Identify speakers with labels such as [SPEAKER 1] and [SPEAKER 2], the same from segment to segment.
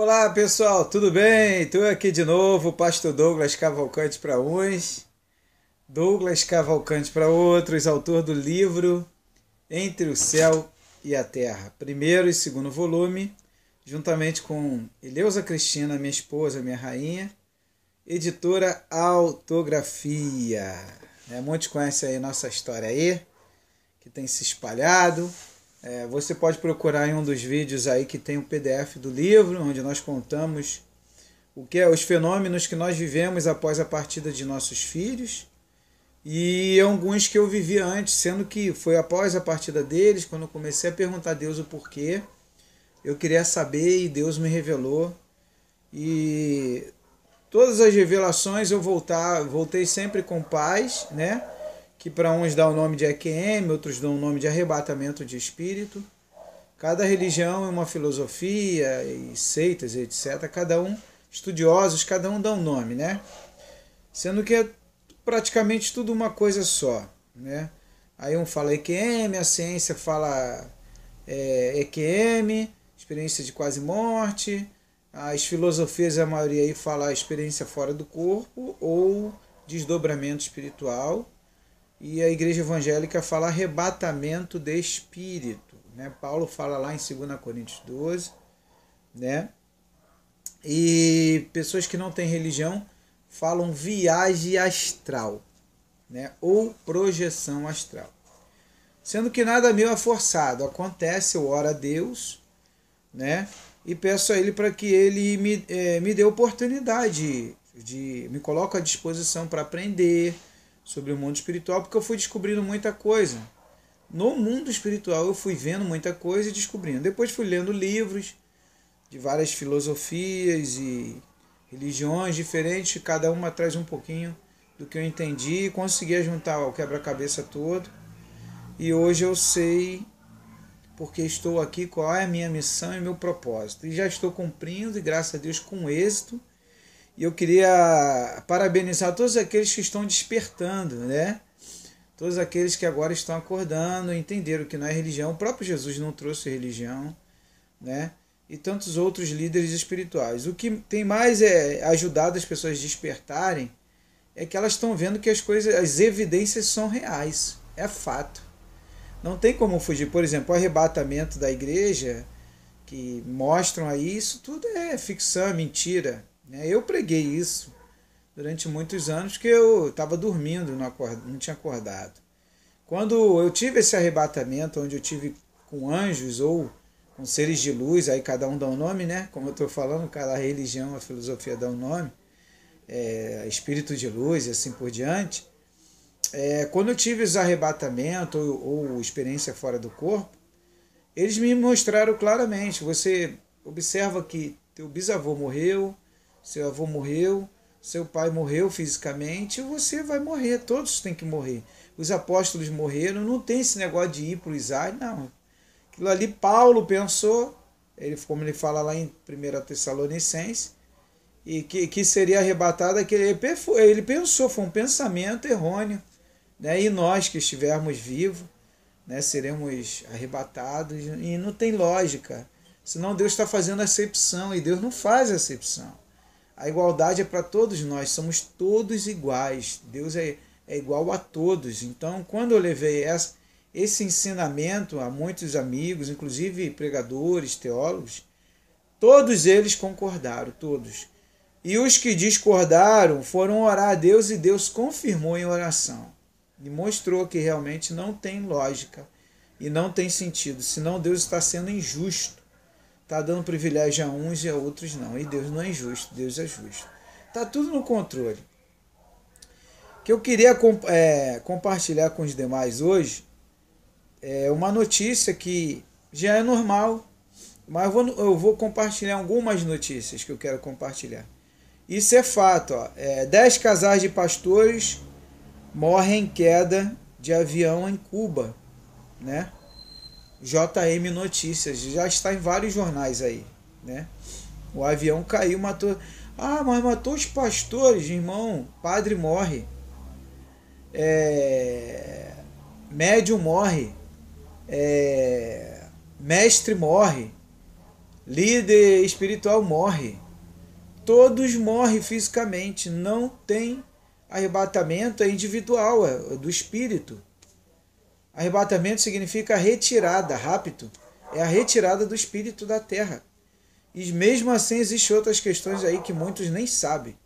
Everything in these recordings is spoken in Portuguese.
[SPEAKER 1] Olá pessoal, tudo bem? Estou aqui de novo, Pastor Douglas Cavalcante para uns, Douglas Cavalcante para outros, autor do livro Entre o Céu e a Terra, primeiro e segundo volume, juntamente com Eleusa Cristina, minha esposa, minha rainha, editora Autografia. Muitos conhecem aí nossa história aí, que tem se espalhado. Você pode procurar em um dos vídeos aí que tem o PDF do livro, onde nós contamos o que é os fenômenos que nós vivemos após a partida de nossos filhos e alguns que eu vivi antes, sendo que foi após a partida deles, quando eu comecei a perguntar a Deus o porquê, eu queria saber e Deus me revelou. E todas as revelações eu voltei sempre com paz, né? Que para uns dá o nome de EQM, outros dão o nome de arrebatamento de espírito. Cada religião é uma filosofia e seitas, etc. Cada um, estudiosos, cada um dá um nome, né? Sendo que é praticamente tudo uma coisa só, né? Aí um fala EQM, a ciência fala EQM, experiência de quase morte. As filosofias, a maioria aí fala experiência fora do corpo ou desdobramento espiritual. E a igreja evangélica fala arrebatamento de espírito, né? Paulo fala lá em 2 Coríntios 12, né? E pessoas que não têm religião falam viagem astral, né? Ou projeção astral. Sendo que nada meu é forçado, acontece, eu oro a Deus, né? E peço a Ele para que Ele me dê oportunidade, me coloque à disposição para aprender sobre o mundo espiritual, porque eu fui descobrindo muita coisa. No mundo espiritual eu fui vendo muita coisa e descobrindo. Depois fui lendo livros de várias filosofias e religiões diferentes, cada uma traz um pouquinho do que eu entendi e consegui juntar o quebra-cabeça todo. E hoje eu sei porque estou aqui, qual é a minha missão e meu propósito. E já estou cumprindo, e graças a Deus com êxito. E eu queria parabenizar todos aqueles que estão despertando, né? Todos aqueles que agora estão acordando, entenderam que não é religião. O próprio Jesus não trouxe religião, né? E tantos outros líderes espirituais. O que tem mais ajudado as pessoas a despertarem é que elas estão vendo que as evidências são reais. É fato. Não tem como fugir. Por exemplo, o arrebatamento da igreja, que mostram aí, isso tudo é ficção, é mentira. Eu preguei isso durante muitos anos, que eu estava dormindo, não tinha acordado. Quando eu tive esse arrebatamento, onde eu tive com anjos ou com seres de luz, aí cada um dá um nome, né? Como eu estou falando, cada religião, a filosofia dá um nome, espírito de luz e assim por diante. Quando eu tive esse arrebatamento ou experiência fora do corpo, eles me mostraram claramente. Você observa que teu bisavô morreu, seu avô morreu, seu pai morreu fisicamente, você vai morrer, todos têm que morrer. Os apóstolos morreram, não tem esse negócio de ir para os ares, não. Aquilo ali Paulo pensou, como ele fala lá em 1 Tessalonicenses, e que seria arrebatado, ele pensou, foi um pensamento errôneo, né? E nós que estivermos vivos, né, seremos arrebatados, e não tem lógica, senão Deus está fazendo acepção, e Deus não faz acepção. A igualdade é para todos nós, somos todos iguais. Deus é igual a todos. Então, quando eu levei esse ensinamento a muitos amigos, inclusive pregadores, teólogos, todos eles concordaram, todos. E os que discordaram foram orar a Deus e Deus confirmou em oração. E mostrou que realmente não tem lógica e não tem sentido, senão Deus está sendo injusto. Está dando privilégio a uns e a outros não. E Deus não é injusto, Deus é justo. Está tudo no controle. O que eu queria compartilhar com os demais hoje é uma notícia que já é normal, mas eu vou compartilhar algumas notícias que eu quero compartilhar. Isso é fato. 10 casais de pastores morrem em queda de avião em Cuba, né? JM Notícias, já está em vários jornais aí, né? O avião caiu, matou. Ah, mas matou os pastores, irmão. Padre morre. Médium morre. Mestre morre. Líder espiritual morre. Todos morrem fisicamente. Não tem arrebatamento, é individual, é do espírito. Arrebatamento significa retirada, rapto. É a retirada do espírito da terra. E mesmo assim existem outras questões aí que muitos nem sabem.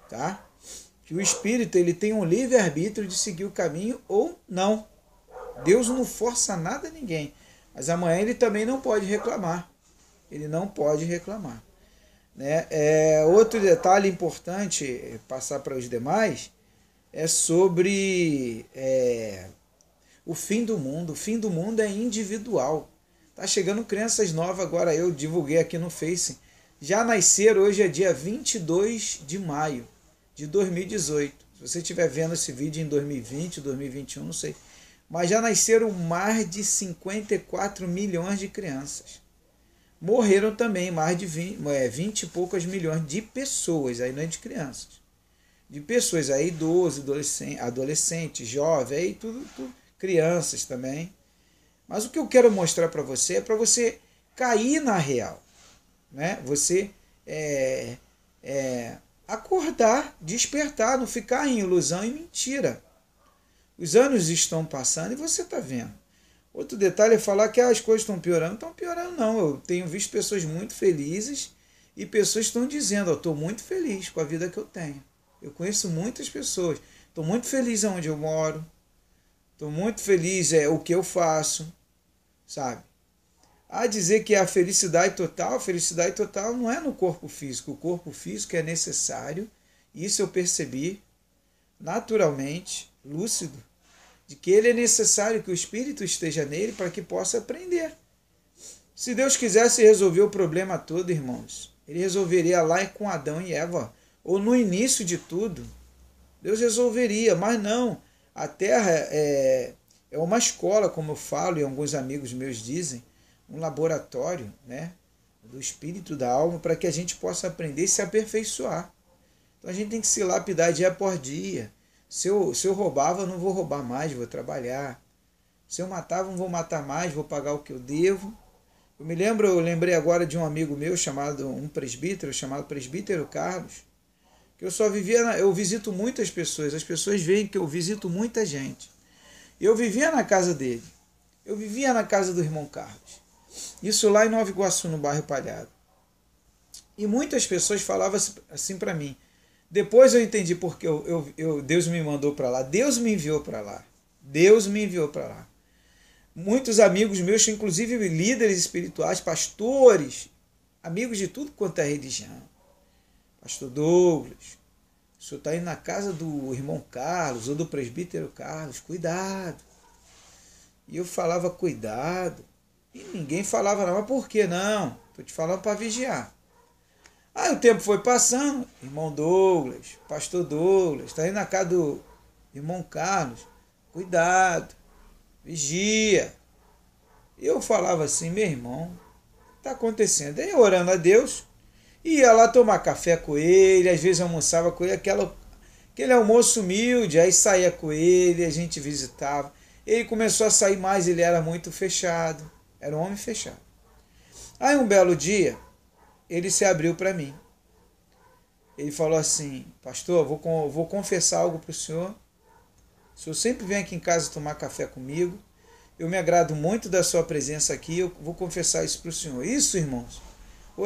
[SPEAKER 1] Tá? Que o espírito ele tem um livre-arbítrio de seguir o caminho ou não. Deus não força nada a ninguém. Mas amanhã ele também não pode reclamar. Ele não pode reclamar. Né? Outro detalhe importante, passar para os demais, é sobre o fim do mundo. O fim do mundo é individual. Tá chegando crianças novas agora, eu divulguei aqui no Face. Já nasceram, hoje é dia 22 de maio de 2018. Se você estiver vendo esse vídeo em 2020, 2021, não sei. Mas já nasceram mais de 54 milhões de crianças. Morreram também mais de 20 e poucas milhões de pessoas, aí não é de crianças. De pessoas aí, idosos, adolescentes, jovens, aí tudo, crianças também. Mas o que eu quero mostrar para você é para você cair na real. Né? Você acordar, despertar, não ficar em ilusão e mentira. Os anos estão passando e você está vendo. Outro detalhe é falar que as coisas estão piorando. Não estão piorando, não. Eu tenho visto pessoas muito felizes e pessoas estão dizendo, eu estou muito feliz com a vida que eu tenho. Eu conheço muitas pessoas. Estou muito feliz onde eu moro. Estou muito feliz o que eu faço. Sabe? A dizer que a felicidade total não é no corpo físico. O corpo físico é necessário. Isso eu percebi naturalmente, lúcido, de que ele é necessário que o espírito esteja nele para que possa aprender. Se Deus quisesse resolver o problema todo, irmãos, ele resolveria lá com Adão e Eva, ou no início de tudo. Deus resolveria, mas não. A Terra é uma escola, como eu falo e alguns amigos meus dizem, um laboratório, né, do espírito, da alma, para que a gente possa aprender e se aperfeiçoar. Então a gente tem que se lapidar dia por dia. Se eu roubava, eu não vou roubar mais, vou trabalhar. Se eu matava, não vou matar mais, vou pagar o que eu devo. Eu lembrei agora de um amigo meu, um presbítero, chamado presbítero Carlos, que eu visito muitas pessoas, as pessoas veem que eu visito muita gente. Eu vivia na casa dele, eu vivia na casa do irmão Carlos. Isso lá em Nova Iguaçu, no bairro Palhado. E muitas pessoas falavam assim para mim. Depois eu entendi porque Deus me mandou para lá. Deus me enviou para lá. Deus me enviou para lá. Muitos amigos meus, inclusive líderes espirituais, pastores, amigos de tudo quanto é religião. Pastor Douglas, o senhor está indo na casa do irmão Carlos ou do presbítero Carlos, cuidado. E eu falava, cuidado. E ninguém falava, não, mas por que não? Estou te falando para vigiar. Aí o tempo foi passando, irmão Douglas, pastor Douglas, está indo na casa do irmão Carlos, cuidado, vigia. E eu falava assim, meu irmão, está acontecendo? Aí eu orando a Deus, ia lá tomar café com ele, às vezes almoçava com ele, aquele almoço humilde, aí saía com ele, a gente visitava. Ele começou a sair mais, ele era muito fechado, era um homem fechado. Aí um belo dia, ele se abriu para mim. Ele falou assim, pastor, vou confessar algo para o senhor. O senhor sempre vem aqui em casa tomar café comigo. Eu me agrado muito da sua presença aqui. Eu vou confessar isso para o senhor. Isso, irmãos.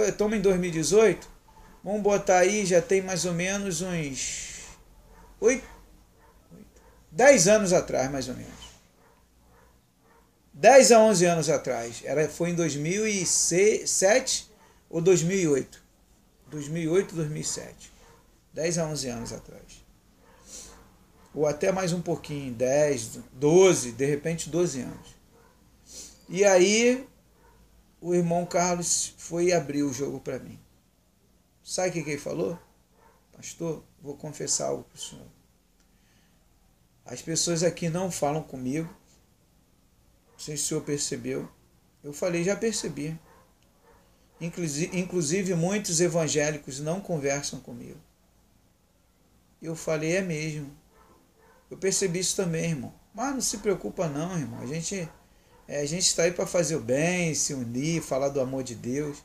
[SPEAKER 1] Estamos em 2018. Vamos botar aí, já tem mais ou menos uns 10 anos atrás, mais ou menos. 10 a 11 anos atrás. Foi em 2007 ou 2008. 2008, 2007. 10 a 11 anos atrás. Ou até mais um pouquinho, 10, 12, de repente 12 anos. E aí, o irmão Carlos foi abrir o jogo para mim. Sabe o que ele falou? Pastor, vou confessar algo para o senhor. As pessoas aqui não falam comigo. Não sei se o senhor percebeu. Eu falei, já percebi. Inclusive muitos evangélicos não conversam comigo. Eu falei, é mesmo. Eu percebi isso também, irmão. Mas não se preocupa não, irmão. A gente está aí para fazer o bem, se unir, falar do amor de Deus.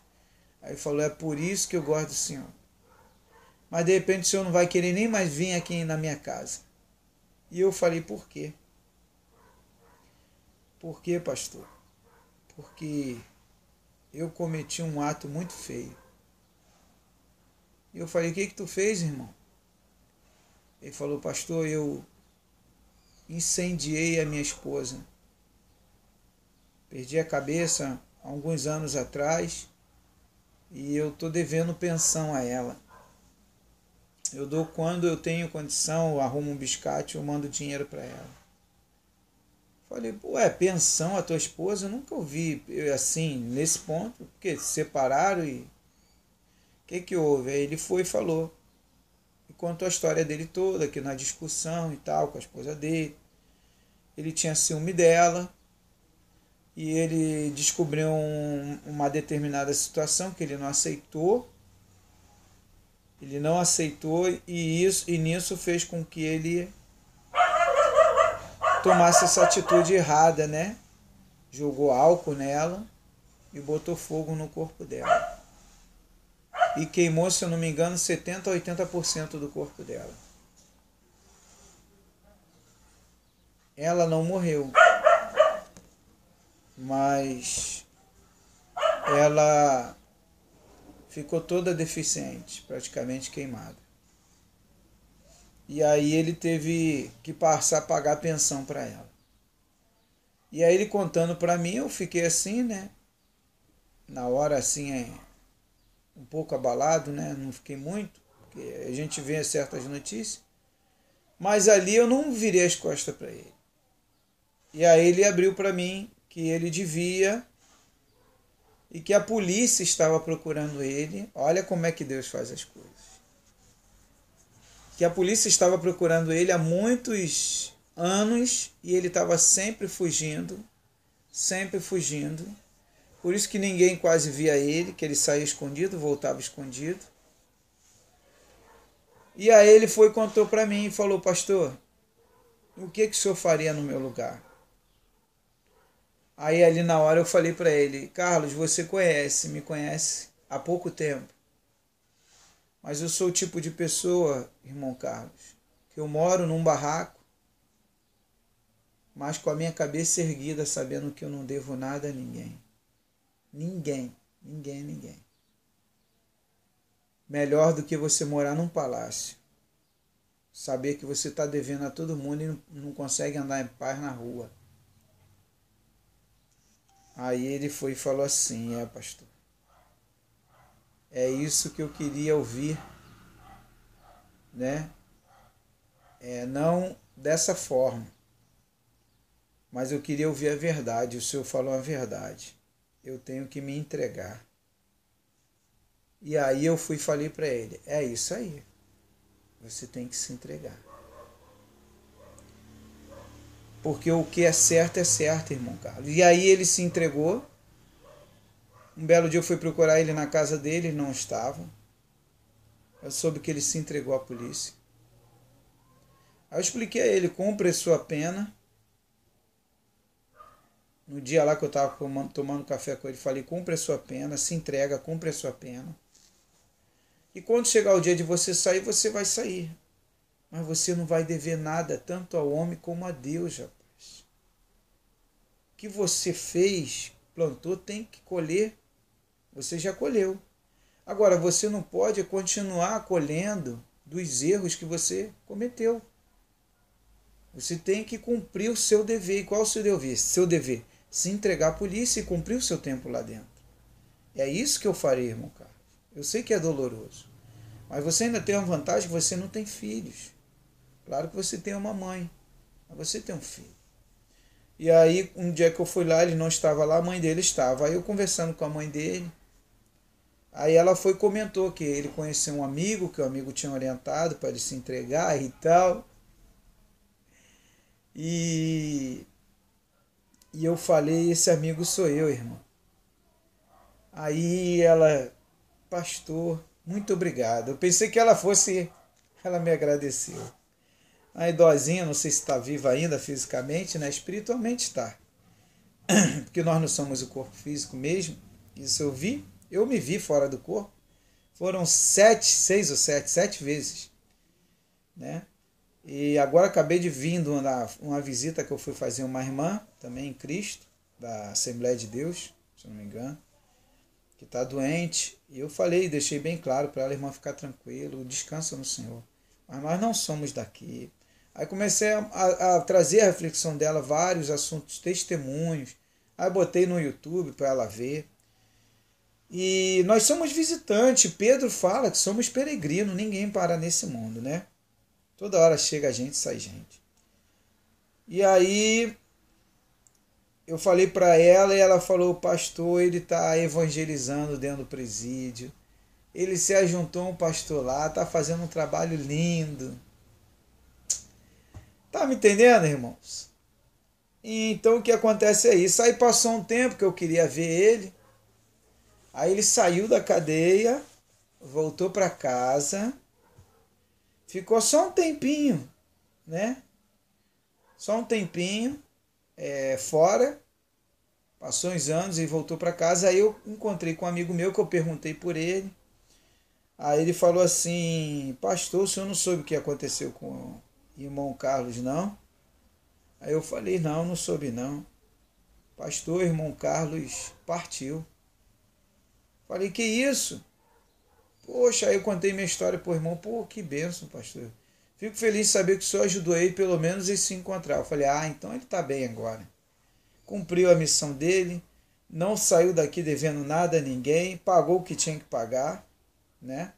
[SPEAKER 1] Aí ele falou, é por isso que eu gosto do senhor. Mas de repente o senhor não vai querer nem mais vir aqui na minha casa. E eu falei, por quê? Por quê, pastor? Porque eu cometi um ato muito feio. E eu falei, o que tu fez, irmão? Ele falou, pastor, eu incendiei a minha esposa. Perdi a cabeça há alguns anos atrás e eu estou devendo pensão a ela. Eu dou quando eu tenho condição, eu arrumo um biscate, eu mando dinheiro para ela. Falei, ué, pensão a tua esposa? Eu nunca ouvi assim, nesse ponto, porque se separaram e... O que houve? Aí ele foi e falou. E contou a história dele toda, que na discussão e tal, com a esposa dele. Ele tinha ciúme dela. E ele descobriu uma determinada situação que ele não aceitou. Ele não aceitou e nisso fez com que ele tomasse essa atitude errada, né? Jogou álcool nela e botou fogo no corpo dela. E queimou, se eu não me engano, 70% a 80% do corpo dela. Ela não morreu, mas ela ficou toda deficiente, praticamente queimada. E aí ele teve que passar a pagar a pensão para ela. E aí ele contando para mim, eu fiquei assim, né? Na hora assim, um pouco abalado, né? Não fiquei muito, porque a gente vê certas notícias. Mas ali eu não virei as costas para ele. E aí ele abriu para mim que ele devia e que a polícia estava procurando ele. Olha como é que Deus faz as coisas. Que a polícia estava procurando ele há muitos anos e ele estava sempre fugindo, sempre fugindo. Por isso que ninguém quase via ele, que ele saía escondido, voltava escondido. E aí ele foi e contou para mim e falou, pastor, o que o senhor faria no meu lugar? Aí ali na hora eu falei para ele, Carlos, você me conhece há pouco tempo. Mas eu sou o tipo de pessoa, irmão Carlos, que eu moro num barraco, mas com a minha cabeça erguida, sabendo que eu não devo nada a ninguém. Ninguém. Melhor do que você morar num palácio. Saber que você está devendo a todo mundo e não consegue andar em paz na rua. Aí ele foi e falou assim, pastor, é isso que eu queria ouvir, né? Não dessa forma, mas eu queria ouvir a verdade. O senhor falou a verdade. Eu tenho que me entregar. E aí eu fui e falei para ele, é isso aí. Você tem que se entregar. Porque o que é certo, irmão Carlos. E aí ele se entregou. Um belo dia eu fui procurar ele na casa dele, ele não estava. Eu soube que ele se entregou à polícia. Aí eu expliquei a ele, cumpre a sua pena. No dia lá que eu estava tomando café com ele, falei, cumpre a sua pena, se entrega, cumpre a sua pena. E quando chegar o dia de você sair, você vai sair. Mas você não vai dever nada, tanto ao homem como a Deus, rapaz. O que você fez, plantou, tem que colher. Você já colheu. Agora, você não pode continuar colhendo dos erros que você cometeu. Você tem que cumprir o seu dever. E qual é o seu dever? Seu dever, se entregar à polícia e cumprir o seu tempo lá dentro. É isso que eu farei, irmão Carlos. Eu sei que é doloroso. Mas você ainda tem uma vantagem que você não tem filhos. Claro que você tem uma mãe, mas você tem um filho. E aí, um dia que eu fui lá, ele não estava lá, a mãe dele estava. Aí eu conversando com a mãe dele, aí ela foi e comentou que ele conheceu um amigo, que o amigo tinha orientado para ele se entregar e tal. E eu falei, esse amigo sou eu, irmão. Aí ela, pastor, muito obrigado. Eu pensei que ela me agradeceu. A idosinha, não sei se está viva ainda fisicamente, né? Espiritualmente está. Porque nós não somos o corpo físico mesmo, isso eu vi. Eu me vi fora do corpo. Foram 7 vezes, né? E agora acabei de vir uma visita que eu fui fazer uma irmã, também em Cristo, da Assembleia de Deus, se eu não me engano, que está doente. E eu falei, deixei bem claro para ela, irmã, ficar tranquilo, descansa no Senhor. Mas nós não somos daqui. Aí comecei a trazer a reflexão dela, vários assuntos, testemunhos. Aí botei no YouTube para ela ver. E nós somos visitantes. Pedro fala que somos peregrinos, ninguém para nesse mundo, né? Toda hora chega gente, sai gente. E aí eu falei para ela e ela falou, pastor, ele está evangelizando dentro do presídio. Ele se ajuntou um pastor lá, está fazendo um trabalho lindo. Tá me entendendo, irmãos? Então o que acontece é isso. Aí passou um tempo que eu queria ver ele. Aí ele saiu da cadeia, voltou para casa, ficou só um tempinho, né? Só um tempinho fora, passou uns anos e voltou para casa. Aí eu encontrei com um amigo meu que eu perguntei por ele. Aí ele falou assim, pastor, o senhor não soube o que aconteceu com o irmão Carlos, não? Aí eu falei, não soube não. Pastor, irmão Carlos partiu. Falei, que isso? Poxa, aí eu contei minha história pro irmão. Pô, que bênção, pastor. Fico feliz de saber que o senhor ajudou ele, pelo menos, ele se encontrar. Eu falei, então ele está bem agora. Cumpriu a missão dele, não saiu daqui devendo nada a ninguém, pagou o que tinha que pagar, né?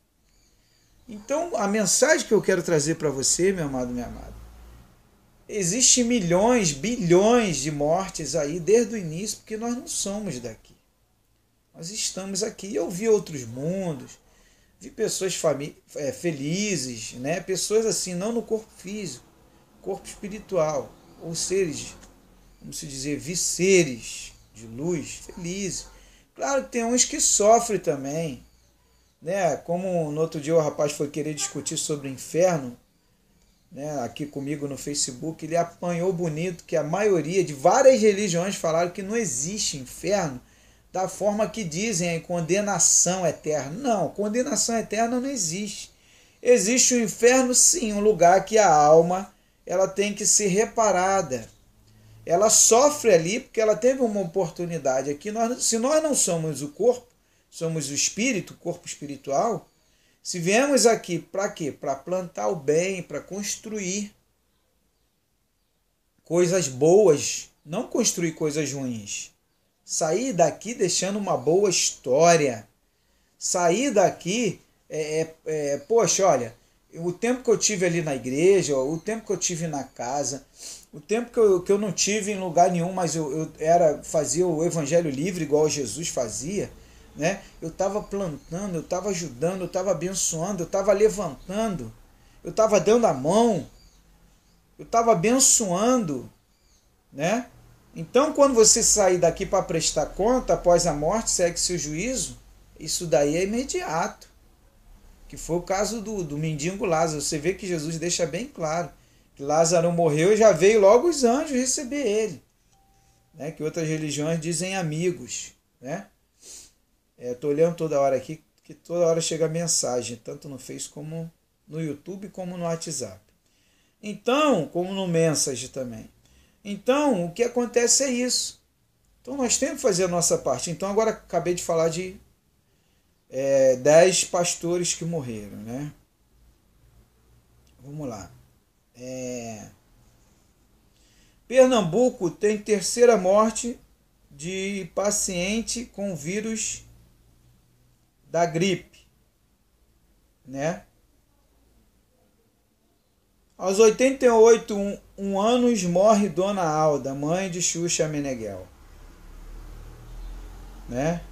[SPEAKER 1] Então, a mensagem que eu quero trazer para você, meu amado, minha amada, existem milhões, bilhões de mortes aí desde o início, porque nós não somos daqui. Nós estamos aqui. Eu vi outros mundos, vi pessoas felizes, né? Pessoas assim, não no corpo físico, corpo espiritual, ou seres, como se dizer, vi seres de luz felizes. Claro que tem uns que sofrem também, né? Como no outro dia o rapaz foi querer discutir sobre o inferno, né? Aqui comigo no Facebook, ele apanhou bonito que a maioria de várias religiões falaram que não existe inferno da forma que dizem aí, condenação eterna. Não, condenação eterna não existe. Existe o inferno, sim, um lugar que a alma ela tem que ser reparada. Ela sofre ali porque ela teve uma oportunidade aqui. Se nós não somos o corpo, somos o espírito, o corpo espiritual, se viemos aqui para quê? Para plantar o bem, para construir coisas boas, não construir coisas ruins. Sair daqui deixando uma boa história. Sair daqui, poxa, olha, o tempo que eu tive ali na igreja, o tempo que eu tive na casa, o tempo que eu não tive em lugar nenhum, mas eu fazia o evangelho livre igual Jesus fazia, né? Eu estava plantando, eu estava ajudando, eu estava abençoando, eu estava levantando, eu estava dando a mão, eu estava abençoando, né? Então, quando você sair daqui para prestar conta, após a morte, segue-se o juízo, isso daí é imediato. Que foi o caso do mendigo Lázaro. Você vê que Jesus deixa bem claro que Lázaro morreu e já veio logo os anjos receber ele. Né? Que outras religiões dizem amigos. Né? Estou olhando toda hora aqui, que toda hora chega mensagem, tanto no Face como no YouTube, como no WhatsApp. Então, como no Message também. Então, o que acontece é isso. Então, nós temos que fazer a nossa parte. Então, agora acabei de falar de 10 pastores que morreram, né? Vamos lá. Pernambuco tem terceira morte de paciente com vírus da gripe, né? Aos 88 anos morre Dona Alda, mãe de Xuxa Meneghel, né?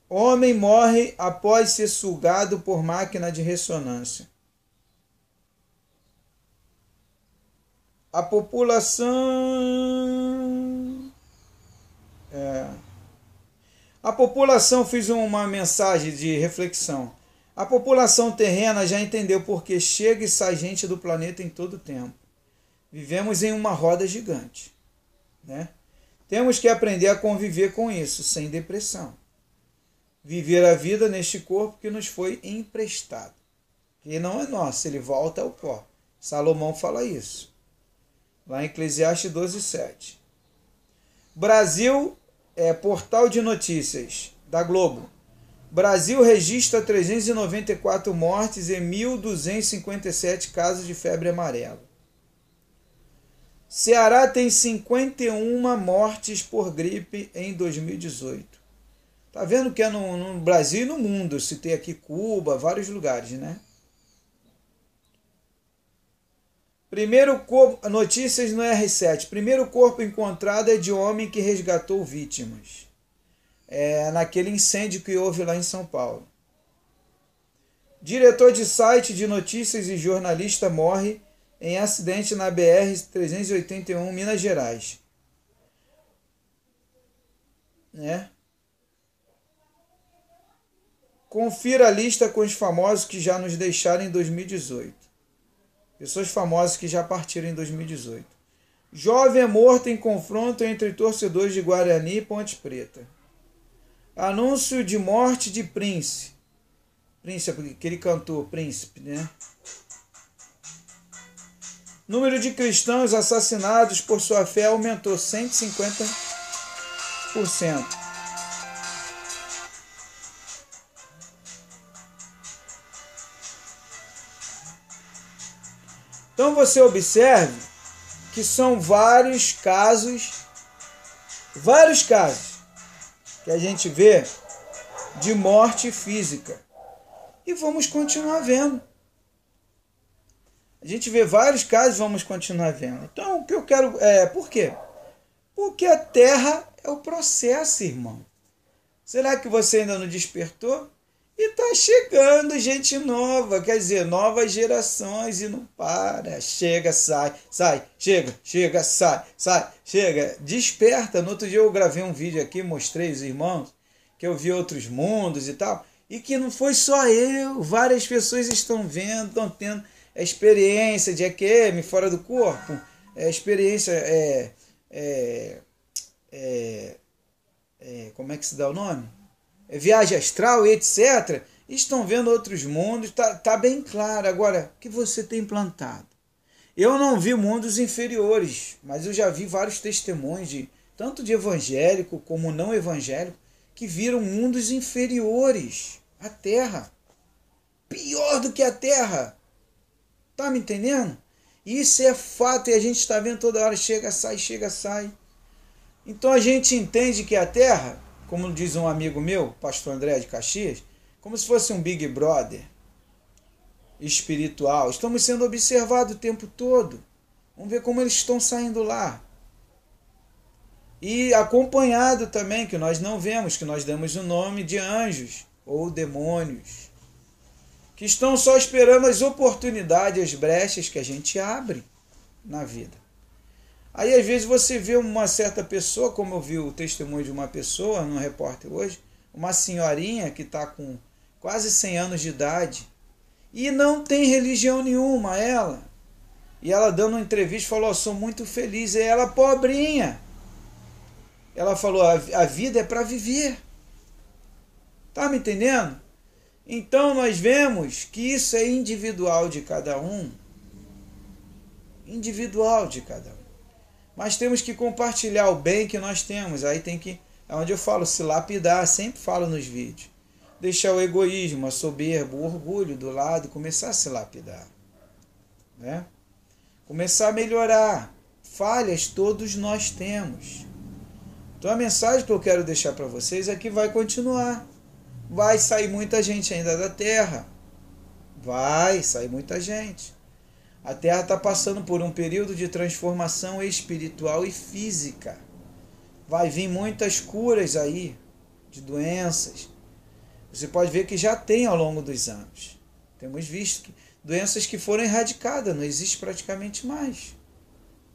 [SPEAKER 1] Homem morre após ser sugado por máquina de ressonância. A população fiz uma mensagem de reflexão. A população terrena já entendeu porque chega e sai gente do planeta em todo tempo. Vivemos em uma roda gigante, né? Temos que aprender a conviver com isso, sem depressão. Viver a vida neste corpo que nos foi emprestado. Que não é nosso, ele volta ao pó. Salomão fala isso. Lá em Eclesiastes 12:7. Brasil portal de notícias da Globo. Brasil registra 394 mortes e 1.257 casos de febre amarela. Ceará tem 51 mortes por gripe em 2018. Tá vendo que é no Brasil e no mundo. Citei aqui Cuba, vários lugares, né? Primeiro corpo, notícias no R7. Primeiro corpo encontrado é de homem que resgatou vítimas. Naquele incêndio que houve lá em São Paulo. Diretor de site de notícias e jornalista morre em acidente na BR-381, Minas Gerais. Confira a lista com os famosos que já nos deixaram em 2018. Pessoas famosas que já partiram em 2018. Jovem é morto em confronto entre torcedores de Guarani e Ponte Preta. Anúncio de morte de Prince. Prince, aquele cantor, Príncipe, né? Número de cristãos assassinados por sua fé aumentou 150%. Então você observe que são vários casos que a gente vê de morte física. E vamos continuar vendo. A gente vê vários casos e vamos continuar vendo. Então, o que eu quero... por quê? Porque a Terra é o processo, irmão. Será que você ainda não despertou? E está chegando gente nova, quer dizer, novas gerações e não para. Chega, sai, chega, sai, chega. Desperta. No outro dia eu gravei um vídeo aqui, mostrei os irmãos, que eu vi outros mundos e tal. E que não foi só eu, várias pessoas estão vendo, estão tendo a experiência de EQM fora do corpo, experiência, como é que se dá o nome? Viagem astral e etc. Estão vendo outros mundos, tá bem claro. Agora, o que você tem plantado? Eu não vi mundos inferiores, mas eu já vi vários testemunhos, tanto de evangélico como não evangélico, que viram mundos inferiores à Terra. Pior do que a Terra. Tá me entendendo? Isso é fato e a gente está vendo toda hora, chega, sai. Então a gente entende que a Terra, como diz um amigo meu, pastor André de Caxias, como se fosse um Big Brother espiritual. Estamos sendo observados o tempo todo. Vamos ver como eles estão saindo lá. E acompanhado também, que nós não vemos, que nós damos o nome de anjos ou demônios, que estão só esperando as oportunidades, as brechas que a gente abre na vida. Aí às vezes você vê uma certa pessoa, como eu vi o testemunho de uma pessoa no repórter hoje, uma senhorinha que está com quase 100 anos de idade e não tem religião nenhuma, ela. E ela dando uma entrevista falou, sou muito feliz, e ela pobrinha. Ela falou, a vida é para viver. Tá me entendendo? Então nós vemos que isso é individual de cada um. Individual de cada um. Mas temos que compartilhar o bem que nós temos. Aí tem que, é onde eu falo, se lapidar, sempre falo nos vídeos. Deixar o egoísmo, a soberba, o orgulho do lado e começar a se lapidar. Né? Começar a melhorar. Falhas todos nós temos. Então a mensagem que eu quero deixar para vocês é que vai continuar. Vai sair muita gente ainda da Terra. Vai sair muita gente. A Terra está passando por um período de transformação espiritual e física. Vai vir muitas curas aí, de doenças. Você pode ver que já tem ao longo dos anos. Temos visto que doenças que foram erradicadas, não existe praticamente mais.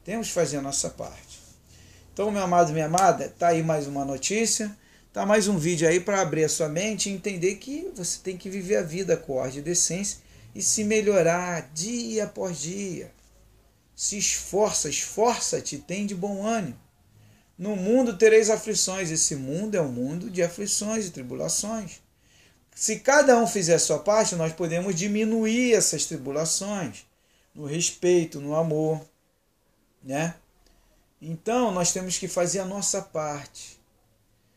[SPEAKER 1] Temos que fazer a nossa parte. Então, meu amado, minha amada, está aí mais uma notícia. Está mais um vídeo aí para abrir a sua mente e entender que você tem que viver a vida com ordem e decência e se melhorar dia após dia. Se esforça-te, tem de bom ânimo. No mundo tereis aflições. Esse mundo é um mundo de aflições e tribulações. Se cada um fizer a sua parte, nós podemos diminuir essas tribulações no respeito, no amor, né? Então, nós temos que fazer a nossa parte.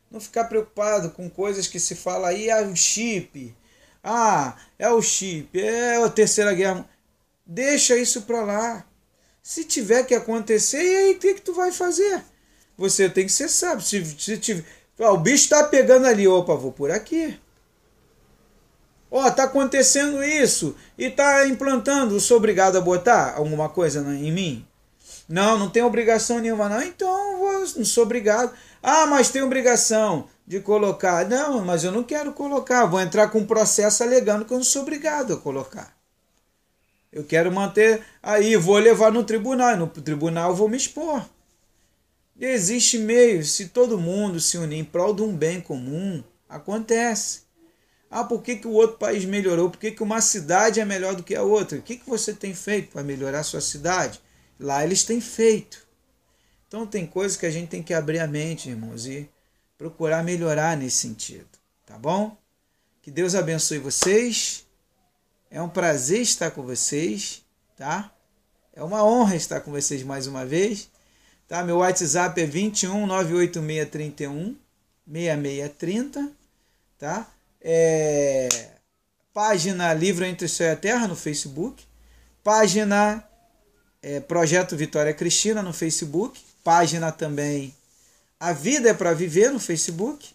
[SPEAKER 1] Não ficar preocupado com coisas que se fala aí, o chip. É o chip, é a Terceira Guerra. Deixa isso para lá. Se tiver que acontecer, e aí o que tu vai fazer? Você tem que ser sábio. Se tiver, o bicho está pegando ali, opa, vou por aqui. Tá acontecendo isso e tá implantando, eu sou obrigado a botar alguma coisa em mim? Não tem obrigação nenhuma não, então não sou obrigado. Mas tem obrigação de colocar. Não, mas eu não quero colocar, vou entrar com um processo alegando que eu não sou obrigado a colocar. Eu quero manter aí, vou levar no tribunal, e no tribunal eu vou me expor. E existe meio, se todo mundo se unir em prol de um bem comum, acontece. Por que o outro país melhorou? Por que uma cidade é melhor do que a outra? O que você tem feito para melhorar a sua cidade? Lá eles têm feito. Então tem coisas que a gente tem que abrir a mente, irmãos, e procurar melhorar nesse sentido. Tá bom? Que Deus abençoe vocês. É um prazer estar com vocês, tá? É uma honra estar com vocês mais uma vez. Tá? Meu WhatsApp é 21 98631 6630, tá? Página Livro Entre o Céu e a Terra no Facebook, página Projeto Vitória Cristina no Facebook, página também A Vida é para Viver no Facebook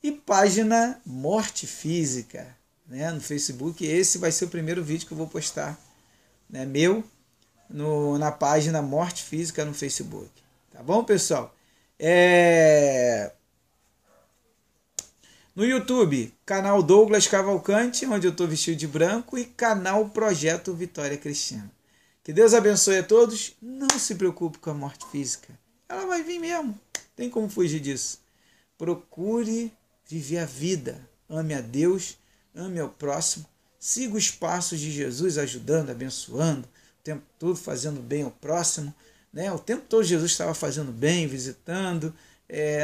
[SPEAKER 1] e página Morte Física, né, no Facebook. Esse vai ser o primeiro vídeo que eu vou postar, né, meu, na página Morte Física no Facebook. Tá bom, pessoal? No YouTube, canal Douglas Cavalcante, onde eu estou vestido de branco, e canal Projeto Vitória Cristina. Que Deus abençoe a todos. Não se preocupe com a morte física. Ela vai vir mesmo. Tem como fugir disso. Procure viver a vida. Ame a Deus, ame ao próximo. Siga os passos de Jesus, ajudando, abençoando, o tempo todo fazendo bem ao próximo. Né? O tempo todo Jesus estava fazendo bem, visitando.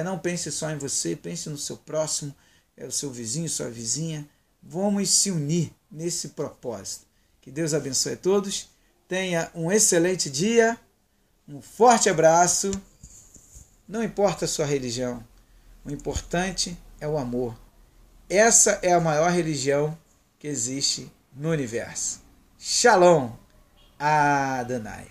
[SPEAKER 1] Não pense só em você, pense no seu próximo. O seu vizinho, sua vizinha. Vamos se unir nesse propósito. Que Deus abençoe a todos. Tenha um excelente dia. Um forte abraço. Não importa a sua religião. O importante é o amor. Essa é a maior religião que existe no universo. Shalom Adonai.